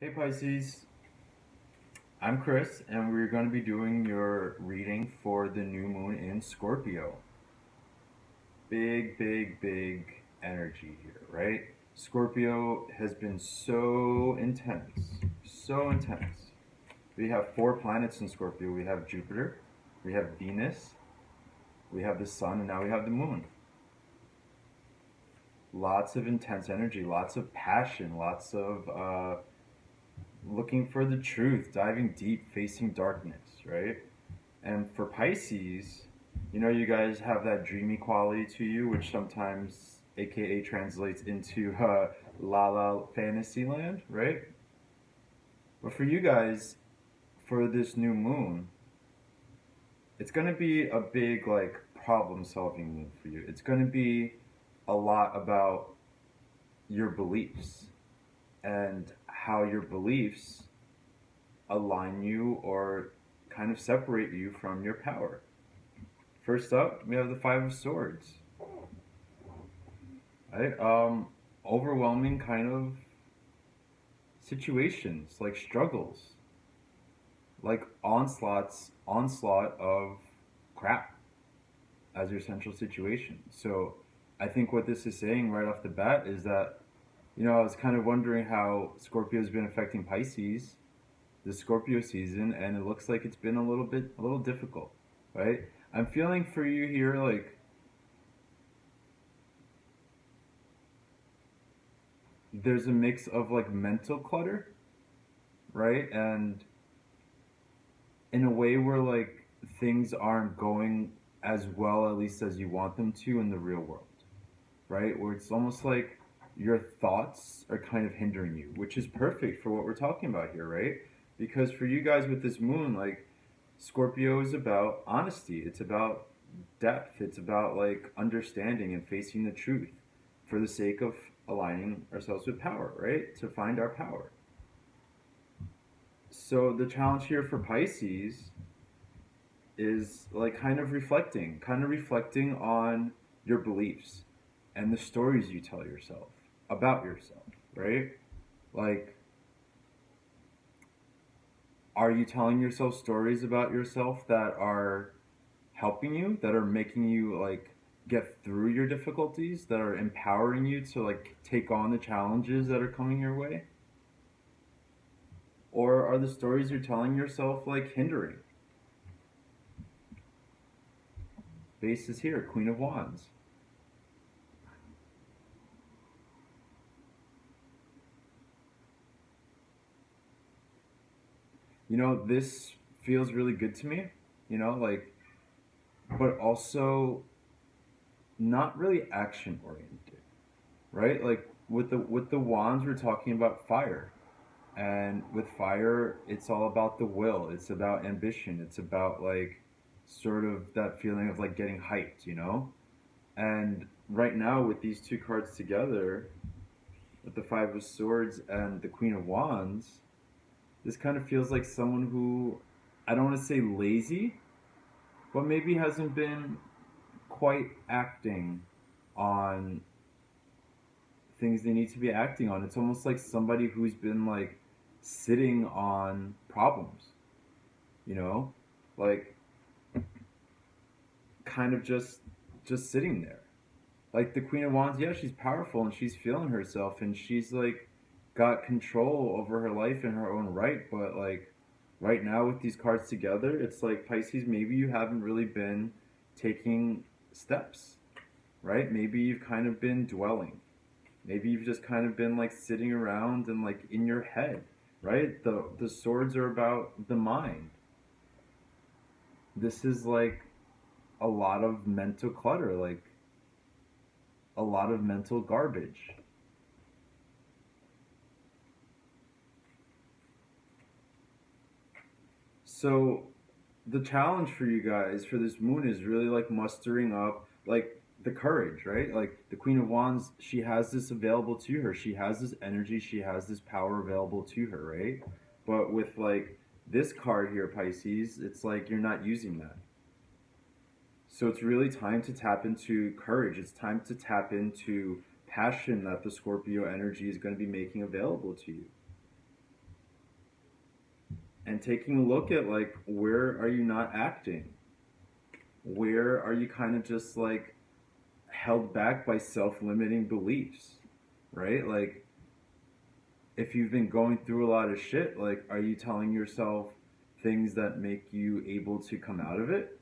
Hey Pisces, I'm Chris, and we're going to be doing your reading for the new moon in Scorpio. Big, big, big energy here, right? Scorpio has been so intense, so intense. We have four planets in Scorpio. We have Jupiter, we have Venus, we have the Sun, and now we have the moon. Lots of intense energy, lots of passion, lots of looking for the truth, diving deep, facing darkness, right? And for Pisces, you guys have that dreamy quality to you, which sometimes, AKA, translates into la la fantasy land, right? But for you guys, for this new moon, it's going to be a big, like, problem solving moon for you. It's going to be a lot about your beliefs and how your beliefs align you or kind of separate you from your power. First up, we have the Five of Swords. Right? Overwhelming kind of situations, like struggles, like onslaught of crap as your central situation. So I think what this is saying right off the bat is that, I was kind of wondering how Scorpio's been affecting Pisces this Scorpio season, and it looks like it's been a little difficult, right? I'm feeling for you here, like, there's a mix of like mental clutter, right? And in a way where like things aren't going as well, at least as you want them to in the real world, right? Where it's almost like your thoughts are kind of hindering you, which is perfect for what we're talking about here, right? Because for you guys with this moon, like, Scorpio is about honesty, it's about depth, it's about like understanding and facing the truth for the sake of aligning ourselves with power, right? To find our power. So the challenge here for Pisces is like kind of reflecting on your beliefs and the stories you tell yourself about yourself, right? Like, are you telling yourself stories about yourself that are helping you, that are making you like get through your difficulties, that are empowering you to like take on the challenges that are coming your way? Or are the stories you're telling yourself like hindering? Base is here, Queen of Wands. This feels really good to me, like, but also not really action oriented, right? Like with the wands, we're talking about fire. And with fire, it's all about the will. It's about ambition. It's about like sort of that feeling of like getting hyped. And right now with these two cards together, with the Five of Swords and the Queen of Wands, this kind of feels like someone who, I don't want to say lazy, but maybe hasn't been quite acting on things they need to be acting on. It's almost like somebody who's been like sitting on problems, you know? Like, kind of just sitting there. Like the Queen of Wands, yeah, she's powerful and she's feeling herself and she's like got control over her life in her own right, but like right now with these cards together, it's like Pisces, maybe you haven't really been taking steps, right? Maybe you've kind of been dwelling. Maybe you've just kind of been like sitting around and like in your head, right? The swords are about the mind. This is like a lot of mental clutter, like a lot of mental garbage. So the challenge for you guys for this moon is really like mustering up like the courage, right? Like the Queen of Wands, she has this available to her. She has this energy, she has this power available to her, right? But with like this card here, Pisces, it's like you're not using that. So it's really time to tap into courage. It's time to tap into passion that the Scorpio energy is going to be making available to you. and taking a look at like where are you not acting, where are you kind of just like held back by self-limiting beliefs, right? Like if you've been going through a lot of shit, like are you telling yourself things that make you able to come out of it?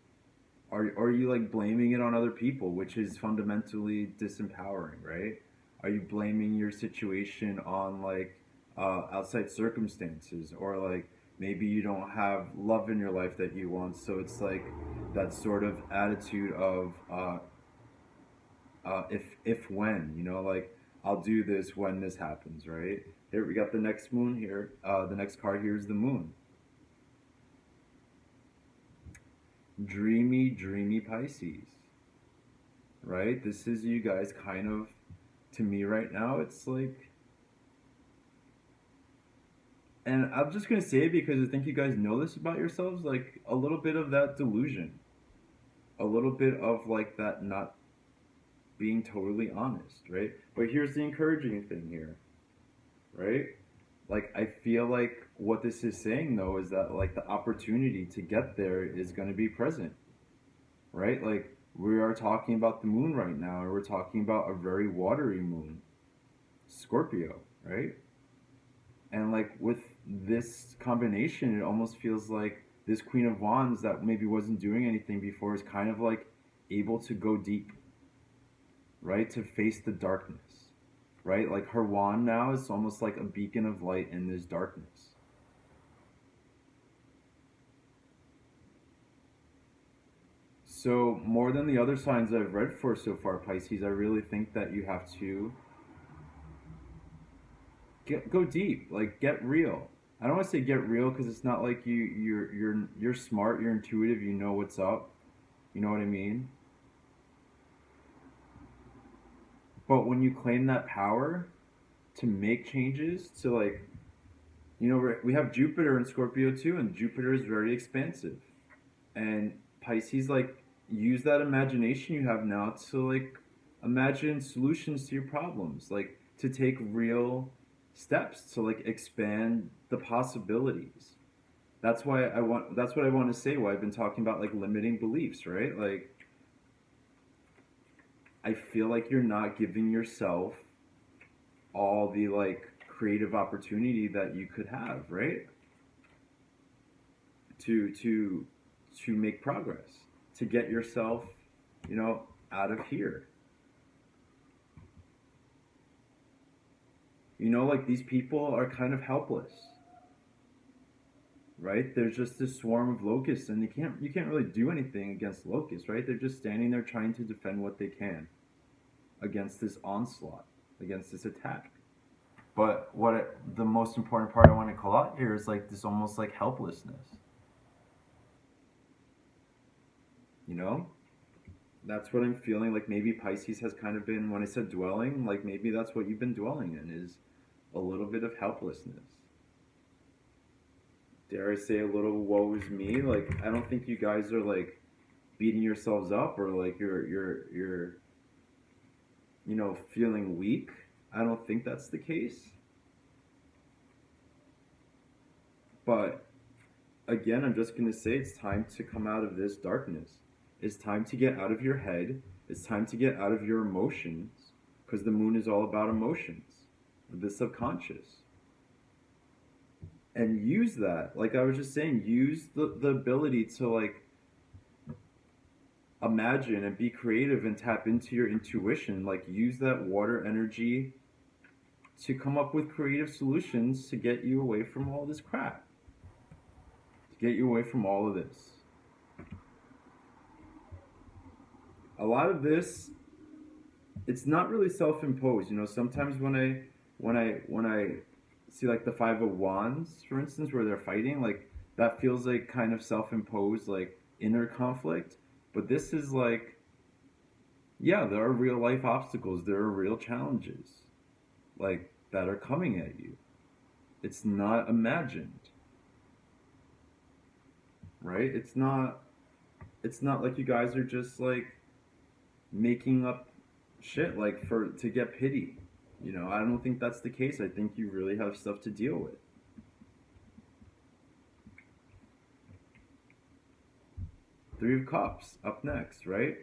Or are you like blaming it on other people, which is fundamentally disempowering, right? Are you blaming your situation on like outside circumstances, or like maybe you don't have love in your life that you want, so it's like that sort of attitude of if when, you know, like I'll do this when this happens, right? Here we got the next moon here. The next card here is the moon. Dreamy, dreamy Pisces, right? This is you guys kind of, to me right now, it's like, and I'm just gonna say it because I think you guys know this about yourselves, like a little bit of that delusion, a little bit of like that not being totally honest, right? But here's the encouraging thing here, right? Like I feel like what this is saying though is that like the opportunity to get there is going to be present, right? Like we are talking about the moon right now, and we're talking about a very watery moon, Scorpio, right? And like with this combination, it almost feels like this Queen of Wands that maybe wasn't doing anything before is kind of like able to go deep, right? To face the darkness, right? Like her wand now is almost like a beacon of light in this darkness. So more than the other signs I've read for so far, Pisces, I really think that you have to go deep, like get real. I don't want to say get real because it's not like you're smart, you're intuitive, you know what's up. You know what I mean? But when you claim that power to make changes, to like, you know, we have Jupiter in Scorpio too, and Jupiter is very expansive. And Pisces, like, use that imagination you have now to like imagine solutions to your problems, like to take real steps to like expand the possibilities. That's what I want to say, why I've been talking about like limiting beliefs, right? Like I feel like you're not giving yourself all the like creative opportunity that you could have, right? To to make progress, to get yourself, you know, out of here. You know, like these people are kind of helpless, right? There's just this swarm of locusts, and you can't really do anything against locusts, right? They're just standing there trying to defend what they can against this onslaught, against this attack. But the most important part I want to call out here is like this almost like helplessness. You know, that's what I'm feeling. Like maybe Pisces has kind of been, when I said dwelling, like maybe that's what you've been dwelling in, is a little bit of helplessness. Dare I say a little woe is me? Like I don't think you guys are like beating yourselves up, or like you're you know, feeling weak. I don't think that's the case. But again, I'm just going to say it's time to come out of this darkness. It's time to get out of your head. It's time to get out of your emotions, because the moon is all about emotions, the subconscious. And use that, like I was just saying, use the ability to like imagine and be creative and tap into your intuition. Like use that water energy to come up with creative solutions to get you away from all this crap, to get you away from all of this. A lot of this, it's not really self-imposed. You know, sometimes when I see like the Five of Wands, for instance, where they're fighting, like that feels like kind of self-imposed, like inner conflict. But this is like, yeah, there are real life obstacles, there are real challenges, like that are coming at you. It's not imagined, right? It's not like you guys are just like making up shit like for to get pity. You know, I don't think that's the case. I think you really have stuff to deal with. Three of Cups up next, right?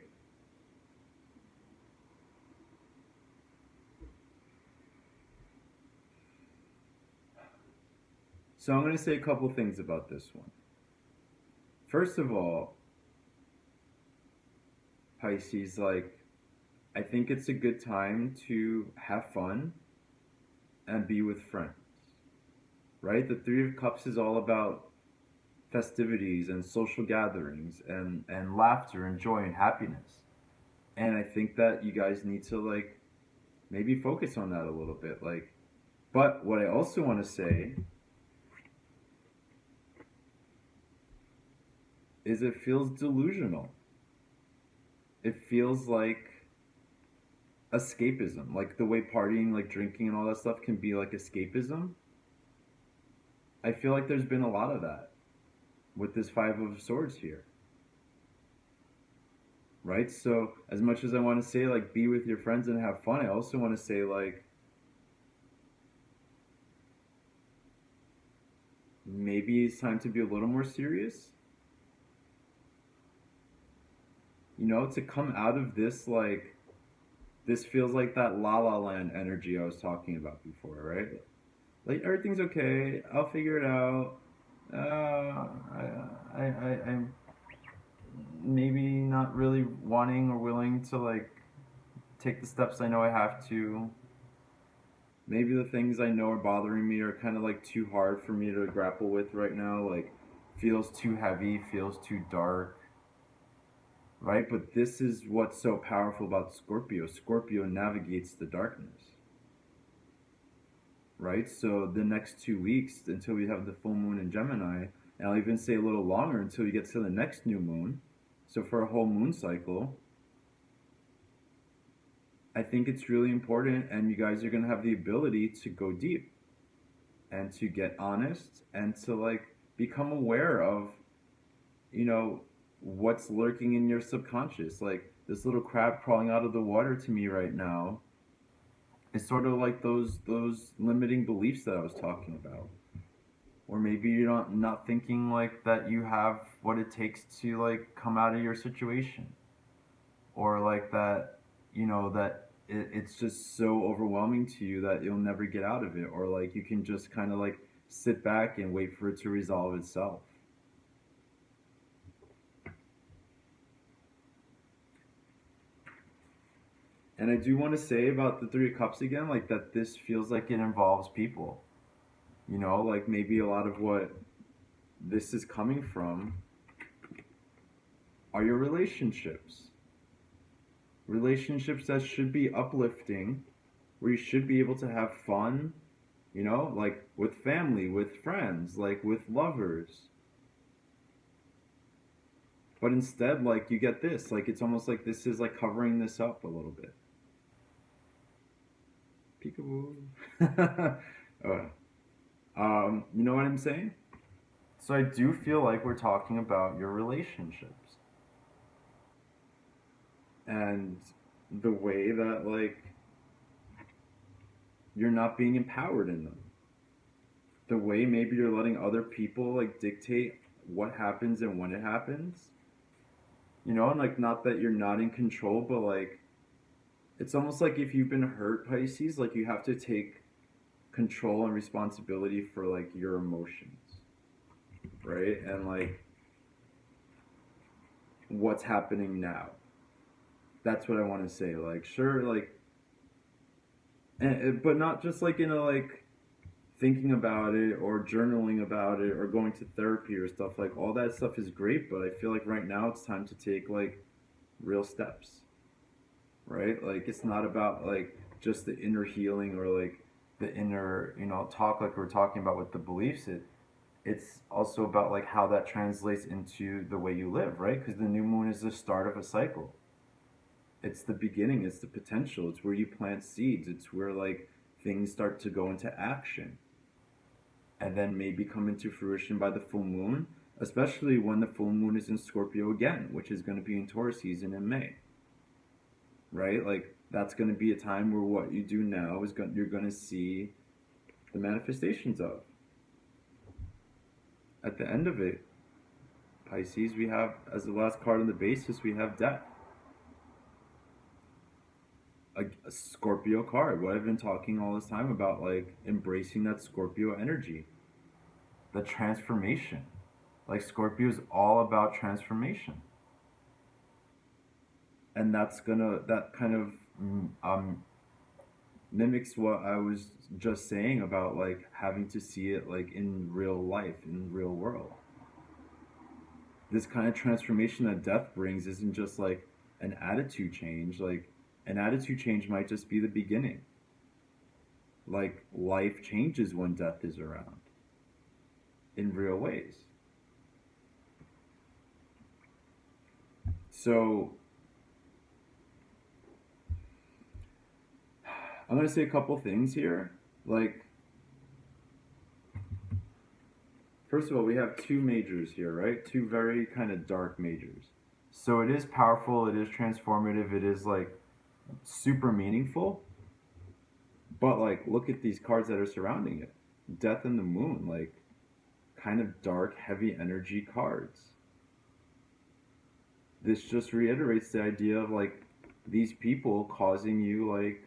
So I'm going to say a couple things about this one. First of all, Pisces, like, I think it's a good time to have fun and be with friends, right? The Three of Cups is all about festivities and social gatherings and laughter and joy and happiness. And I think that you guys need to, like, maybe focus on that a little bit. Like, but what I also want to say is it feels delusional. It feels like escapism, like the way partying, like drinking and all that stuff can be like escapism. I feel like there's been a lot of that with this Five of Swords here, right? So as much as I want to say like be with your friends and have fun, I also want to say like maybe it's time to be a little more serious. You know, to come out of this, like this feels like that La La Land energy I was talking about before, right? Like everything's okay, I'll figure it out. I'm maybe not really wanting or willing to like take the steps I know I have to. Maybe the things I know are bothering me are kind of like too hard for me to grapple with right now. Like, feels too heavy, feels too dark, right? But this is what's so powerful about Scorpio. Scorpio navigates the darkness, right? So the next 2 weeks until we have the full moon in Gemini, and I'll even say a little longer until we get to the next new moon. So for a whole moon cycle, I think it's really important, and you guys are going to have the ability to go deep and to get honest and to like become aware of, you know, what's lurking in your subconscious. Like this little crab crawling out of the water to me right now is sort of like those limiting beliefs that I was talking about. Or maybe you're not thinking like that you have what it takes to like come out of your situation, or like that, you know, that it's just so overwhelming to you that you'll never get out of it, or like you can just kind of like sit back and wait for it to resolve itself. And I do want to say about the Three of Cups again, like that this feels like it involves people. You know, like maybe a lot of what this is coming from are your relationships. Relationships that should be uplifting, where you should be able to have fun, you know, like with family, with friends, like with lovers. But instead, like you get this, like it's almost like this is like covering this up a little bit. Peekaboo. You know what I'm saying? So I do feel like we're talking about your relationships and the way that like you're not being empowered in them. The way maybe you're letting other people like dictate what happens and when it happens. You know, and like not that you're not in control, but like it's almost like if you've been hurt, Pisces, like you have to take control and responsibility for like your emotions, right? And like what's happening now. That's what I want to say. Like, sure, like, but not just like in a like thinking about it or journaling about it or going to therapy or stuff. Like, all that stuff is great, but I feel like right now it's time to take like real steps, right? Like, it's not about like just the inner healing or like the inner, you know, talk like we're talking about with the beliefs. It's also about like how that translates into the way you live, right? Because the new moon is the start of a cycle. It's the beginning, it's the potential, it's where you plant seeds, it's where like things start to go into action and then maybe come into fruition by the full moon, especially when the full moon is in Scorpio again, which is going to be in Taurus season in May, right? Like that's going to be a time where what you do now is you're going to see the manifestations of. At the end of it, Pisces, we have, as the last card on the basis, we have death. A Scorpio card. What I've been talking all this time about, like embracing that Scorpio energy, the transformation. Like Scorpio is all about transformation, and that kind of um, mimics what I was just saying about like having to see it like in real life, in real world. This kind of transformation that death brings isn't just like an attitude change. Like an attitude change might just be the beginning. Like life changes when death is around in real ways. So I'm gonna say a couple things here. Like first of all, we have two majors here, right? Two very kind of dark majors. So it is powerful, it is transformative, it is like super meaningful. But like look at these cards that are surrounding it. Death and the Moon, like kind of dark, heavy energy cards. This just reiterates the idea of like these people causing you like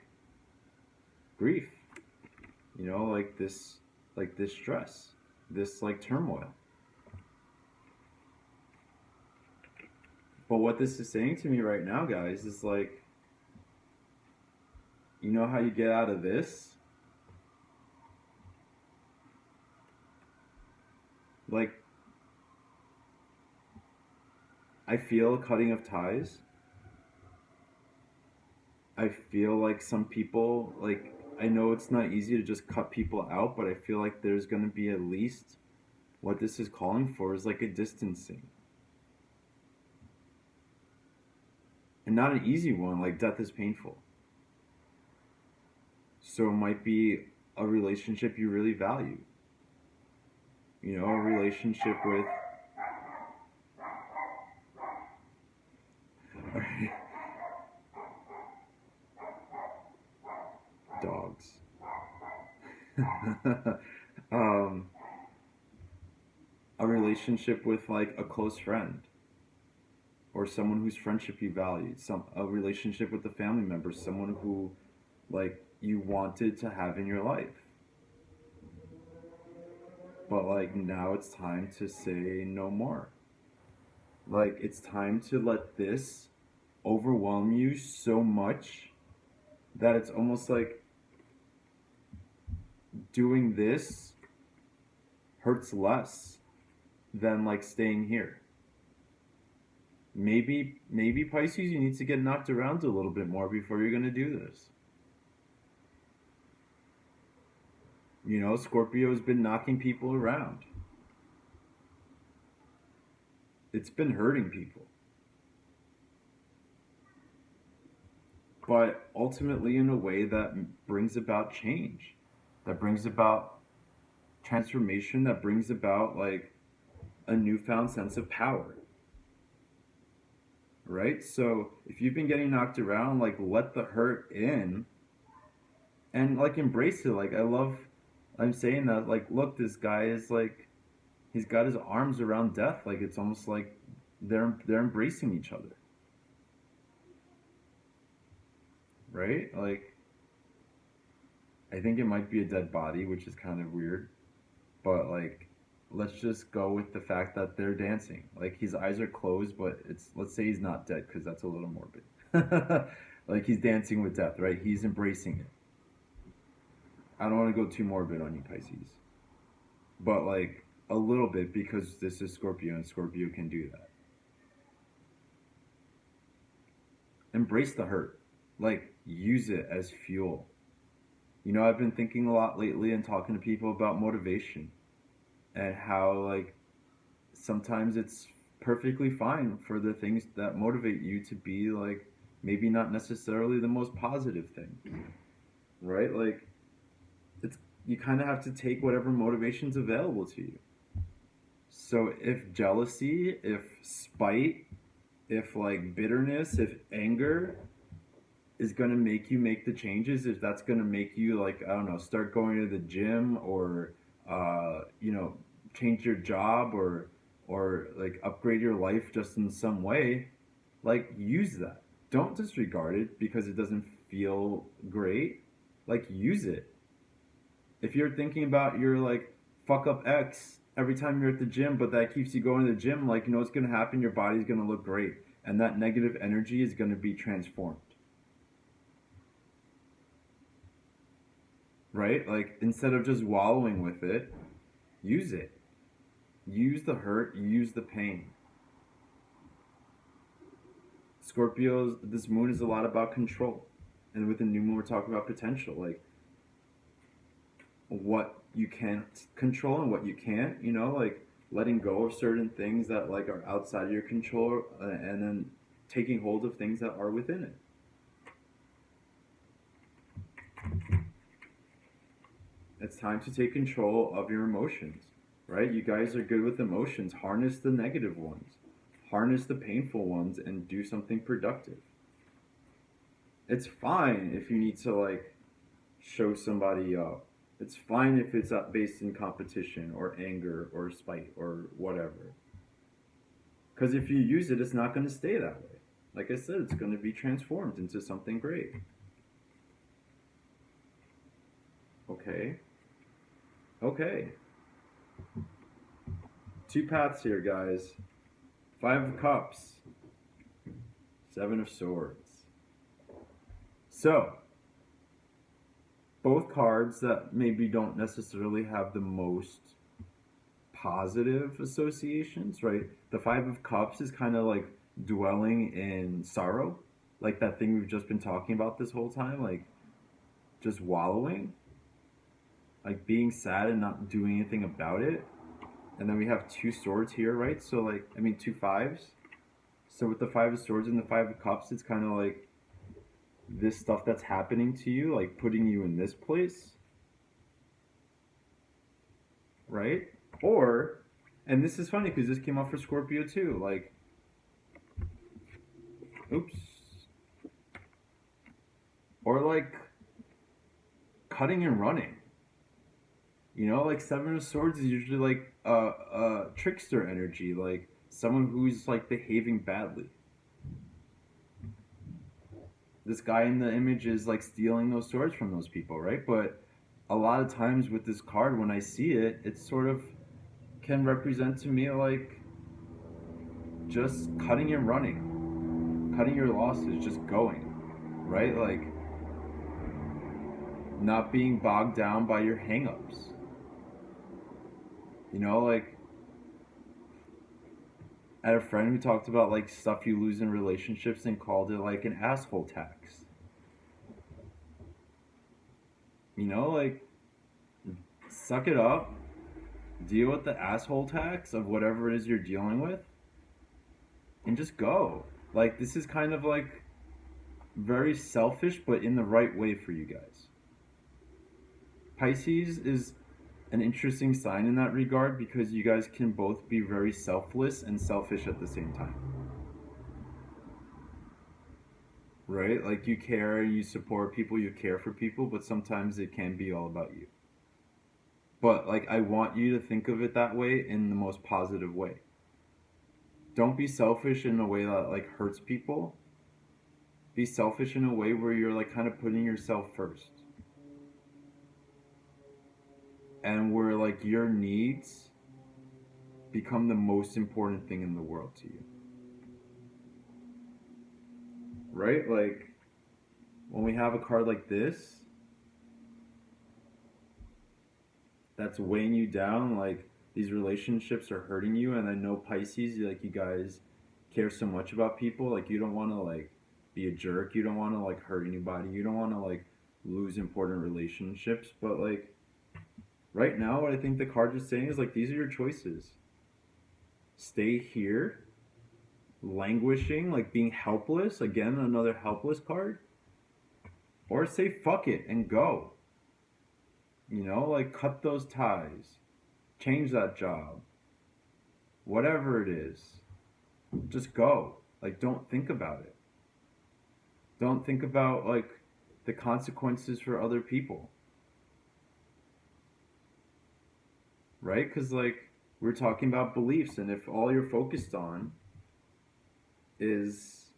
grief, like this stress, this like turmoil. But what this is saying to me right now, guys, is like, you know how you get out of this? Like, I feel a cutting of ties. I feel like some people, like, I know it's not easy to just cut people out, but I feel like there's going to be at least what this is calling for is like a distancing. And not an easy one, like, death is painful. So it might be a relationship you really value. You know, a relationship with. Dogs. um, a relationship with like a close friend or someone whose friendship you valued, a relationship with a family member, someone who like you wanted to have in your life. But like now it's time to say no more. Like it's time to let this overwhelm you so much that it's almost like doing this hurts less than like staying here. Maybe Pisces, you need to get knocked around a little bit more before you're going to do this. You know, Scorpio's been knocking people around. It's been hurting people. But ultimately in a way that brings about change, that brings about transformation, that brings about like a newfound sense of power. Right? So if you've been getting knocked around, like let the hurt in and like embrace it. Like I'm saying that like look, this guy is like he's got his arms around death. Like it's almost like they're embracing each other. Right? Like I think it might be a dead body, which is kind of weird. But like let's just go with the fact that they're dancing. Like his eyes are closed, but it's let's say he's not dead because that's a little morbid. Like he's dancing with death, right? He's embracing it. I don't want to go too morbid on you, Pisces, but like a little bit because this is Scorpio and Scorpio can do that. Embrace the hurt, like use it as fuel. You know, I've been thinking a lot lately and talking to people about motivation and how like sometimes it's perfectly fine for the things that motivate you to be like maybe not necessarily the most positive thing, right? Like it's you kind of have to take whatever motivation's available to you. So if jealousy, if spite, if like bitterness, if anger is going to make you make the changes, if that's going to make you like I don't know, start going to the gym or you know, change your job or or like upgrade your life just in some way, like use that. Don't disregard it because it doesn't feel great. Like use it. If you're thinking about your like fuck up ex every time you're at the gym, but that keeps you going to the gym, like you know what's gonna happen? Your body's gonna look great, and that negative energy is gonna be transformed. Right? Like instead of just wallowing with it, use it. Use the hurt, use the pain. Scorpios, this moon is a lot about control. And with the new moon, we're talking about potential. Like what you can control and what you can't, you know, like letting go of certain things that like are outside of your control, and then taking hold of things that are within it. It's time to take control of your emotions, right? You guys are good with emotions. Harness the negative ones, harness the painful ones, and do something productive. It's fine if you need to like show somebody up. It's fine if it's based in competition or anger or spite or whatever. Because if you use it, it's not going to stay that way. Like I said, it's going to be transformed into something great. Okay. Okay. Two paths here, guys. Five of Cups. Seven of Swords. So, both cards that maybe don't necessarily have the most positive associations, right? The Five of Cups is kind of like dwelling in sorrow, like that thing we've just been talking about this whole time, like just wallowing, like being sad and not doing anything about it. And then we have two swords here, right? So like, I mean, two fives. So with the Five of Swords and the Five of Cups, it's kind of like this stuff that's happening to you, like putting you in this place, right? Or, and this is funny because this came up for Scorpio too, like, oops, or like cutting and running. You know, like Seven of Swords is usually like a trickster energy, like someone who's like behaving badly. This guy in the image is like stealing those swords from those people, right? But a lot of times with this card, when I see it, it sort of can represent to me like just cutting and running, cutting your losses, just going, right? Like not being bogged down by your hangups. You know, like I had a friend who talked about like stuff you lose in relationships and called it like an asshole tax. You know, like suck it up, deal with the asshole tax of whatever it is you're dealing with, and just go. Like this is kind of like very selfish, but in the right way for you guys. Pisces is an interesting sign in that regard because you guys can both be very selfless and selfish at the same time. Right? Like you care, you support people, you care for people, but sometimes it can be all about you. But like I want you to think of it that way in the most positive way. Don't be selfish in a way that like hurts people. Be selfish in a way where you're like kind of putting yourself first. And where like your needs become the most important thing in the world to you. Right? Like when we have a card like this that's weighing you down, like these relationships are hurting you, and I know Pisces, like you guys care so much about people, like you don't want to like be a jerk, you don't want to like hurt anybody, you don't want to like lose important relationships, but like right now what I think the card is saying is like these are your choices. Stay here languishing, like being helpless, again another helpless card, or say fuck it and go. You know, like cut those ties, change that job, whatever it is, just go. Like don't think about it. Don't think about like the consequences for other people. Right? Because like we're talking about beliefs, and if all you're focused on is,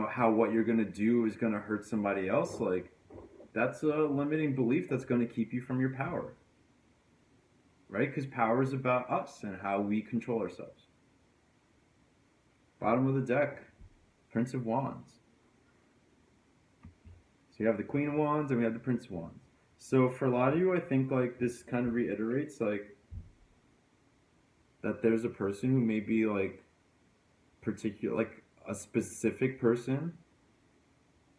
how what you're going to do is going to hurt somebody else, like, that's a limiting belief that's going to keep you from your power, right? Because power is about us and how we control ourselves. Bottom of the deck, Prince of Wands. So you have the Queen of Wands and we have the Prince of Wands. So for a lot of you, I think like this kind of reiterates like that there's a person who may be like particular, like a specific person,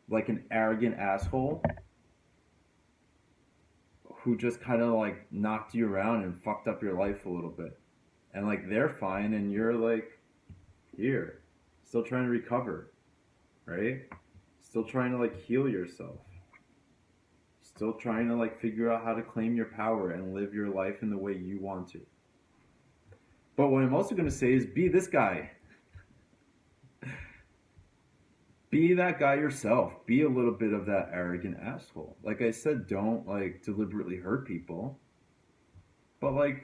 like an arrogant asshole who just kind of like knocked you around and fucked up your life a little bit. And like they're fine and you're like here, still trying to recover, right? Still trying to like heal yourself. Still trying to like figure out how to claim your power and live your life in the way you want to. But what I'm also going to say is be this guy. Be that guy yourself. Be a little bit of that arrogant asshole. Like I said, don't like deliberately hurt people. But like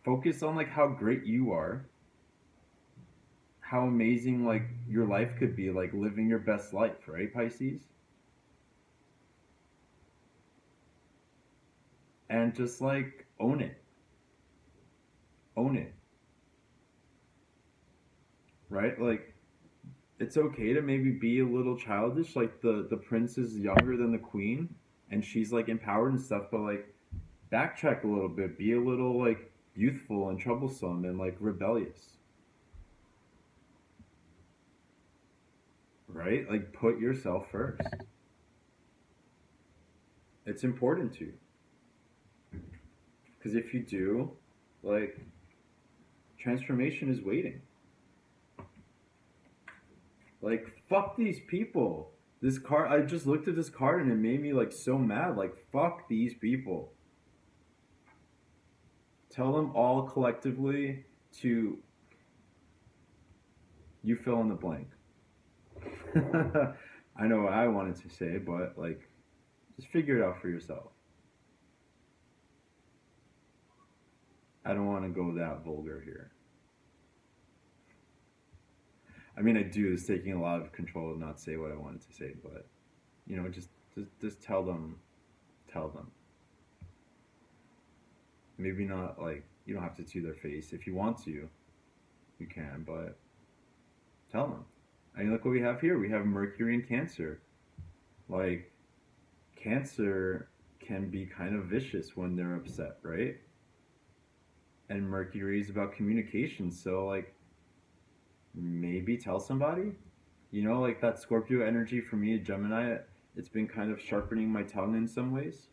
focus on like how great you are. How amazing like your life could be, like living your best life, right, Pisces? And just like own it. Own it. Right? Like it's okay to maybe be a little childish, like the prince is younger than the queen and she's like empowered and stuff, but like backtrack a little bit, be a little like youthful and troublesome and like rebellious, right? Like put yourself first. It's important to, because if you do, like transformation is waiting. Like, fuck these people. This card, I just looked at this card and it made me like so mad. Like, fuck these people. Tell them all collectively to, you fill in the blank. I know what I wanted to say, but like, just figure it out for yourself. I don't want to go that vulgar here. I mean, I do. It's taking a lot of control to not say what I wanted to say, but just tell them. Maybe not like you don't have to to their face. If you want to, you can, but tell them. I mean, look what we have here. We have Mercury and Cancer. Like, Cancer can be kind of vicious when they're upset, right? And Mercury is about communication, so like maybe tell somebody. Like that Scorpio energy for me, Gemini, it's been kind of sharpening my tongue in some ways.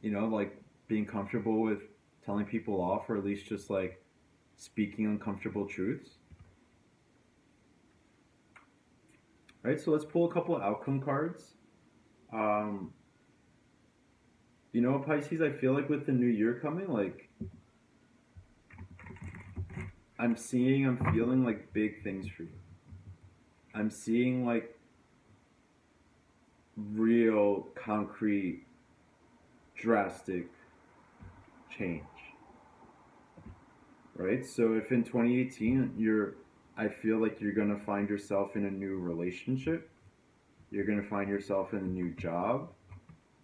Like being comfortable with telling people off, or at least just like speaking uncomfortable truths. Right, so let's pull a couple of outcome cards. Um, Pisces, I feel like with the new year coming, like I'm feeling like big things for you. I'm seeing like real, concrete, drastic change. Right? So if in 2018 I feel like you're gonna find yourself in a new relationship, you're gonna find yourself in a new job,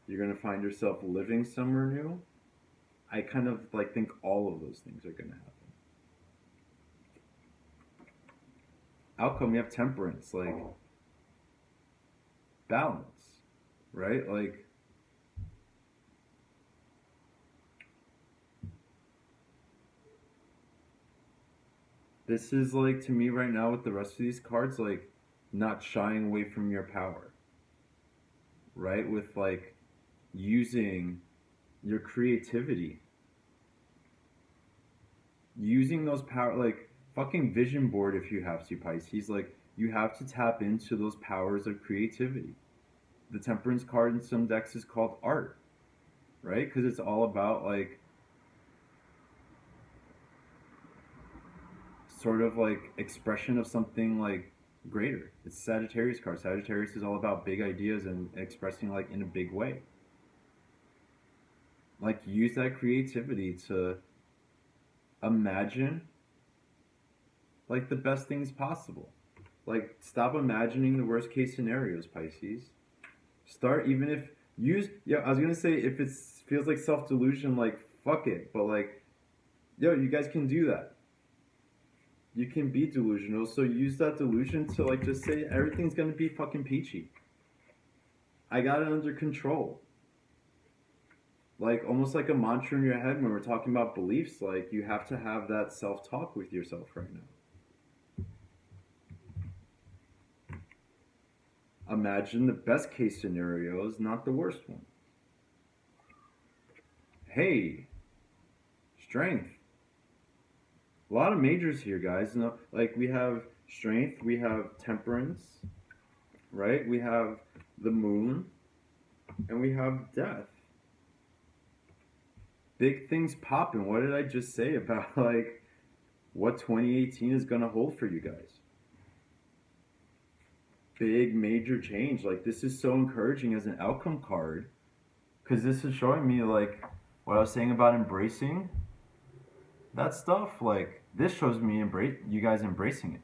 you're gonna find yourself living somewhere new. I kind of like think all of those things are gonna happen. Outcome, you have temperance, like balance, right? Like this is like to me right now with the rest of these cards, like not shying away from your power, right? With like using your creativity, using those power, like fucking vision board if you have to, Pisces. Like you have to tap into those powers of creativity. The temperance card in some decks is called art, right? Because it's all about like sort of like expression of something like greater. It's Sagittarius card. Sagittarius is all about big ideas and expressing like in a big way. Like use that creativity to imagine like the best things possible. Like stop imagining the worst case scenarios, Pisces. Start even if use yeah, I was gonna say if it feels like self delusion, like fuck it. But like, yo, you guys can do that. You can be delusional, so use that delusion to like just say everything's gonna be fucking peachy. I got it under control. Like almost like a mantra in your head when we're talking about beliefs, like you have to have that self talk with yourself right now. Imagine the best case scenarios, not the worst one. Hey, strength. A lot of majors here, guys. You know, like we have strength, we have temperance, right? We have the moon, and we have death. Big things popping. What did I just say about like what 2018 is gonna hold for you guys? Big major change. Like this is so encouraging as an outcome card because this is showing me like what I was saying about embracing that stuff. Like this shows me embrace you guys embracing it,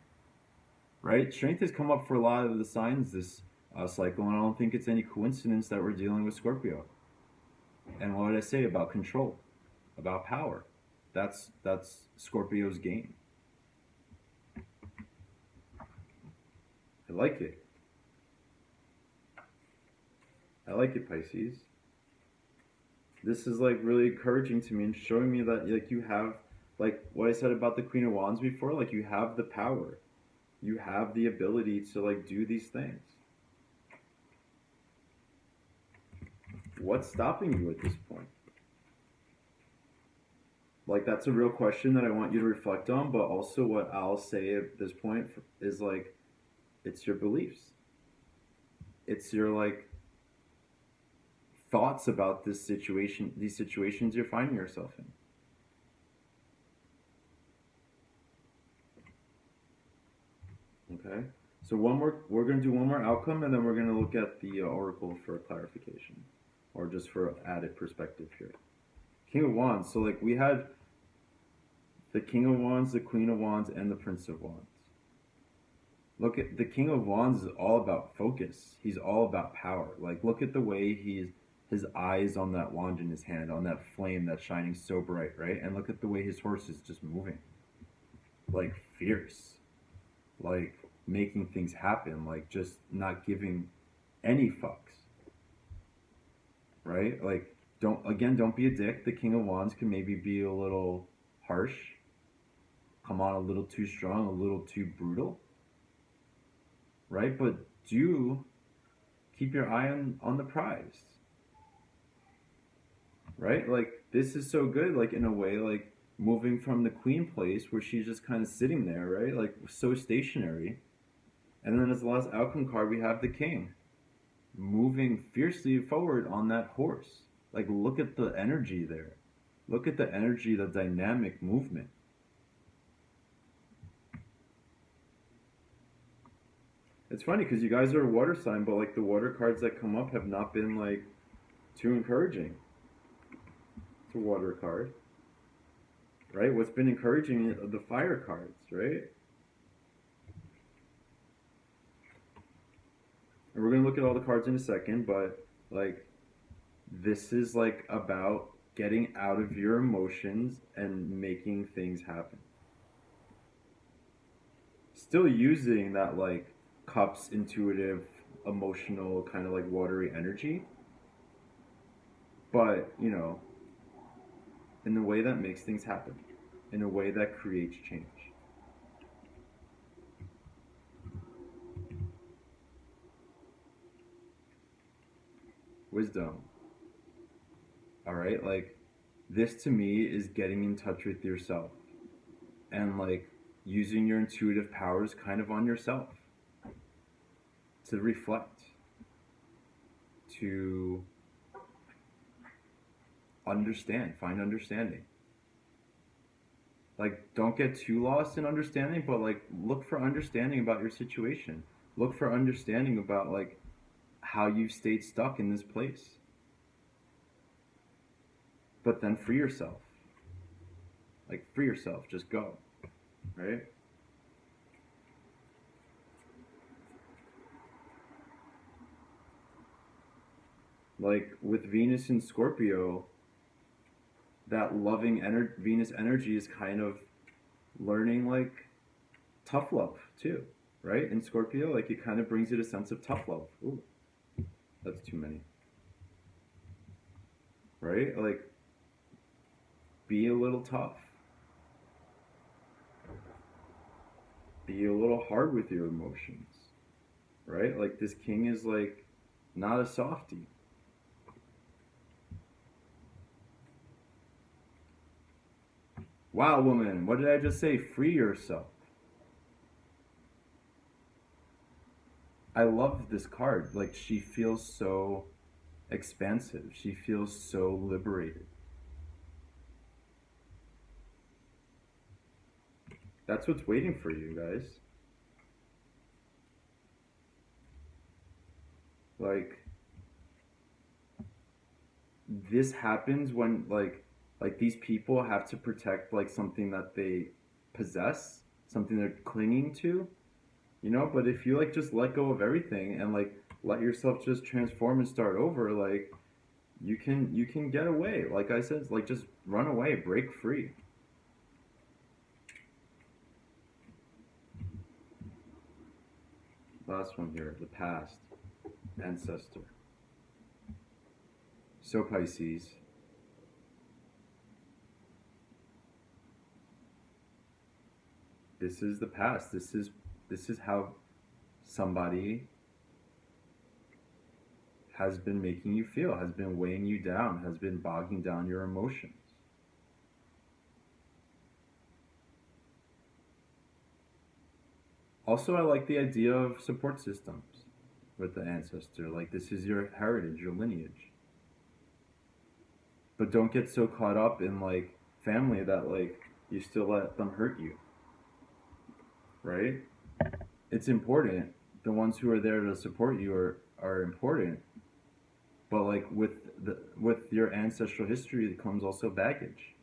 right? Strength has come up for a lot of the signs this cycle, and I don't think it's any coincidence that we're dealing with Scorpio. And what did I say about control, about power? That's Scorpio's game. I like it. I like it, Pisces. This is like really encouraging to me and showing me that like you have like what I said about the Queen of Wands before, like you have the power. You have the ability to like do these things. What's stopping you at this point? Like that's a real question that I want you to reflect on, but also what I'll say at this point is like it's your beliefs. It's your like thoughts about this situation, these situations you're finding yourself in. Okay, so we're gonna do one more outcome, and then we're gonna look at the oracle for clarification, or just for added perspective here. King of Wands. So like we had the King of Wands, the Queen of Wands, and the Prince of Wands. Look at the King of Wands is all about focus. He's all about power. Like look at the way his eyes on that wand in his hand, on that flame that's shining so bright, right? And look at the way his horse is just moving, like fierce, like making things happen, like just not giving any fucks, right? Like don't be a dick. The King of Wands can maybe be a little harsh, come on a little too strong, a little too brutal, right? But do keep your eye on the prize, right? Like this is so good, like in a way, like moving from the queen place where she's just kind of sitting there, right? Like so stationary. And then as the last outcome card, we have the king moving fiercely forward on that horse. Like look at the energy there. Look at the energy, the dynamic movement. It's funny because you guys are a water sign, but like the water cards that come up have not been like too encouraging. It's a water card, right? What's been encouraging are the fire cards, right? And we're gonna look at all the cards in a second, but like this is like about getting out of your emotions and making things happen. Still using that like cups intuitive emotional kind of like watery energy, but you know, in a way that makes things happen, in a way that creates change. Wisdom. All right, like this to me is getting in touch with yourself and like using your intuitive powers kind of on yourself to reflect, to understand, find understanding. Like don't get too lost in understanding, but like look for understanding about your situation. Look for understanding about like how you've stayed stuck in this place. but then free yourself. Like, free yourself. Just go. Right? Like, with Venus in Scorpio, that loving Venus energy is kind of learning, like, tough love, too. Right? In Scorpio, like, it kind of brings you a sense of tough love. Ooh, that's too many. Right? Like, be a little tough. Be a little hard with your emotions. Right? Like, this king is, like, not a softie. Wow, woman, what did I just say? Free yourself. I love this card. Like, she feels so expansive. She feels so liberated. That's what's waiting for you guys. Like, this happens when, like these people have to protect, like, something that they possess, something they're clinging to, you know. But if you, like, just let go of everything and, like, let yourself just transform and start over, like, you can get away. Like I said, like, just run away, break free. Last one here, the past, ancestor. So, Pisces, this is the past. This is how somebody has been making you feel, has been weighing you down, has been bogging down your emotions. Also, I like the idea of support systems with the ancestor. Like, this is your heritage, your lineage. But don't get so caught up in, like, family that, like, you still let them hurt you, right? It's important. The ones who are there to support you are important. But, like, with your ancestral history comes also baggage,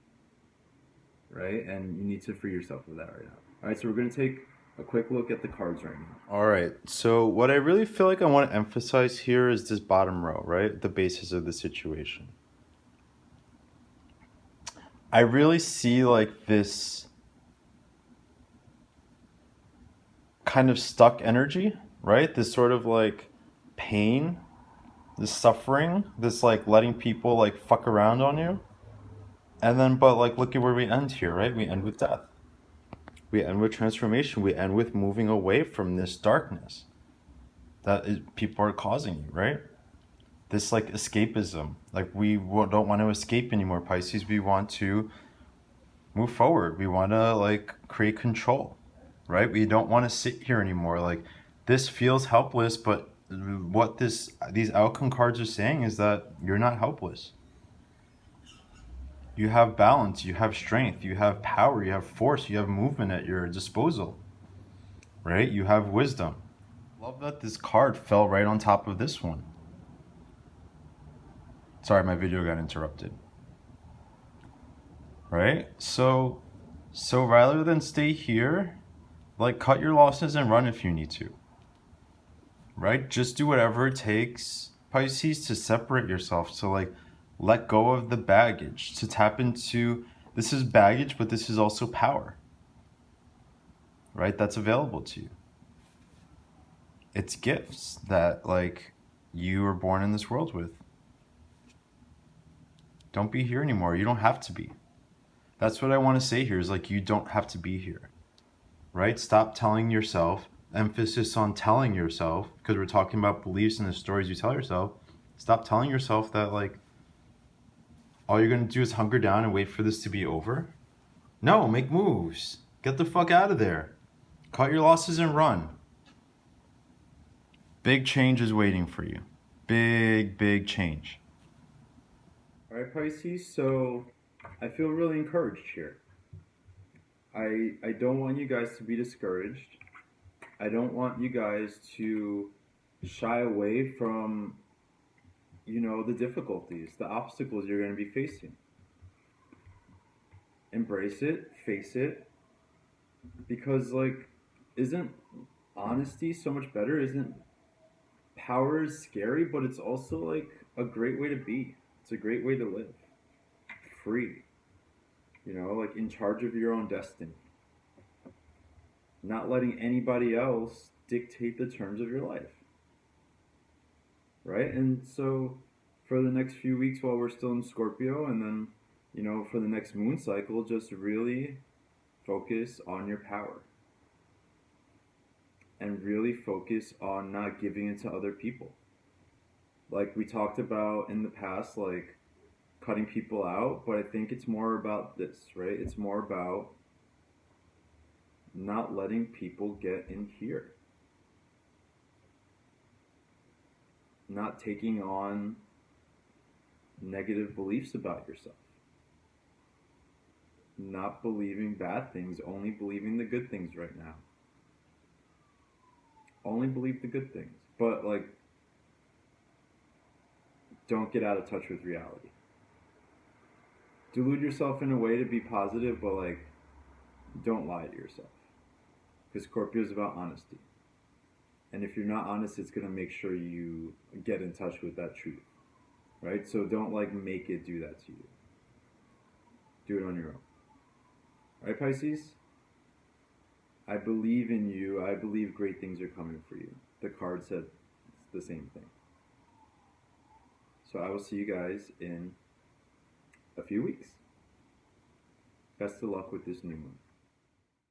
right? And you need to free yourself of that right now. All right, so we're going to take a quick look at the cards right now. All right. So what I really feel like I want to emphasize here is this bottom row, right? The basis of the situation. I really see, like, this kind of stuck energy, right? This sort of, like, pain, this suffering, this, like, letting people, like, fuck around on you. And then, but, like, look at where we end here, right? We end with death. We end with transformation. We end with moving away from this darkness that people are causing you, right? This, like, escapism. Like, we don't want to escape anymore, Pisces. We want to move forward. We want to, like, create control, right? We don't want to sit here anymore. Like, this feels helpless, but what these outcome cards are saying is that you're not helpless. You have balance, you have strength, you have power, you have force, you have movement at your disposal, right? You have wisdom. Love that this card fell right on top of this one. Sorry, my video got interrupted. Right? So rather than stay here, like, cut your losses and run if you need to. Right? Just do whatever it takes, Pisces, to separate yourself, to, like, let go of the baggage, to tap into, this is baggage, but this is also power, right? That's available to you. It's gifts that, like, you were born in this world with. Don't be here anymore. You don't have to be. That's what I want to say here is, like, you don't have to be here, right? Stop telling yourself, emphasis on telling yourself, because we're talking about beliefs and the stories you tell yourself. Stop telling yourself that, like, all you're going to do is hunker down and wait for this to be over. No, make moves. Get the fuck out of there. Cut your losses and run. Big change is waiting for you. Big change. All right, Pisces, so I feel really encouraged here. I don't want you guys to be discouraged. I don't want you guys to shy away from, you know, the difficulties, the obstacles you're going to be facing. embrace it, face it, because like, isn't honesty so much better? Isn't power is scary, but it's also like a great way to be. It's a great way to live, free. You know, like in charge of your own destiny, not letting anybody else dictate the terms of your life, right? And so, for the next few weeks while we're still in Scorpio, and then, you know, for the next moon cycle, just really focus on your power and really focus on not giving it to other people. Like we talked about in the past, like cutting people out, but I think it's more about this, right? It's more about not letting people get in here, not taking on negative beliefs about yourself, not believing bad things, only believing the good things right now. Only believe the good things, but like don't get out of touch with reality. Delude yourself in a way to be positive, but like don't lie to yourself. Because Scorpio is about honesty. And if you're not honest, it's going to make sure you get in touch with that truth, right? So don't like make it do that to you. Do it on your own. Right, Pisces? I believe in you. I believe great things are coming for you. The card said it's the same thing. So I will see you guys in a few weeks. Best of luck with this new moon.